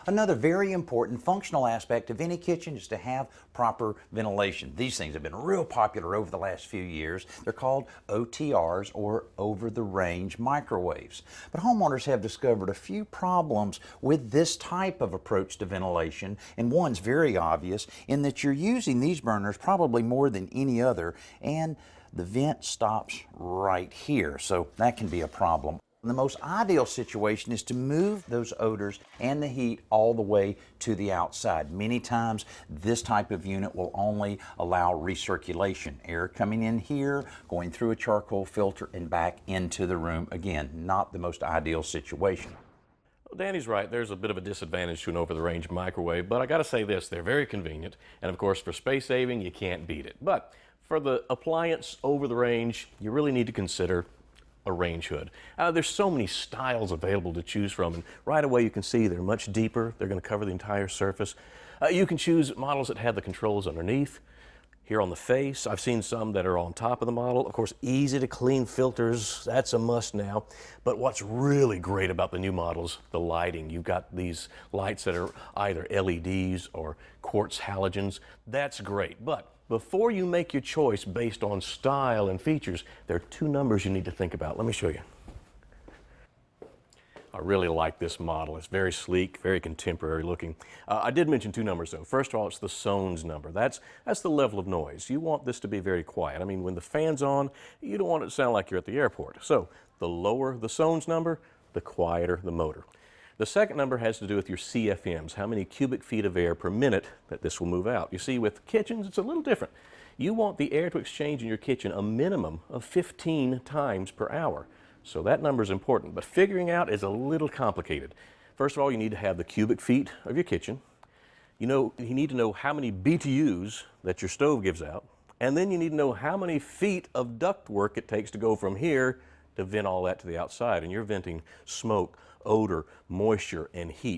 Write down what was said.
Another very important functional aspect of any kitchen is to have proper ventilation. These things have been real popular over the last few years. They're called OTRs, or over-the-range microwaves. But homeowners have discovered a few problems with this type of approach to ventilation, and one's very obvious in that you're using these burners probably more than any other, and the vent stops right here, so that can be a problem. The most ideal situation is to move those odors and the heat all the way to the outside. Many times this type of unit will only allow recirculation, air coming in here, going through a charcoal filter and back into the room. Again, not the most ideal situation. Well, Danny's right. There's a bit of a disadvantage to an over-the-range microwave, but I got to say this, they're very convenient, and of course for space saving you can't beat it. But for the appliance over the range, you really need to consider a range hood. There's so many styles available to choose from, and right away you can see they're much deeper. They're going to cover the entire surface. You can choose models that have the controls underneath. Here on the face, I've seen some that are on top of the model. Of course, easy to clean filters, that's a must now. But what's really great about the new models, the lighting. You've got these lights that are either LEDs or quartz halogens. That's great. But before you make your choice based on style and features, there are two numbers you need to think about. Let me show you. I really like this model. It's very sleek, very contemporary looking. I did mention two numbers though. First of all, it's the Sones number. That's the level of noise. You want this to be very quiet. I mean, when the fan's on, you don't want it to sound like you're at the airport. So the lower the Sones number, the quieter the motor. The second number has to do with your CFMs, how many cubic feet of air per minute that this will move out. You see, with kitchens, it's a little different. You want the air to exchange in your kitchen a minimum of 15 times per hour. So that number is important, but figuring out is a little complicated. First of all, you need to have the cubic feet of your kitchen. You need to know how many BTUs that your stove gives out, and then you need to know how many feet of duct work it takes to go from here to vent all that to the outside, and you're venting smoke, odor, moisture, and heat.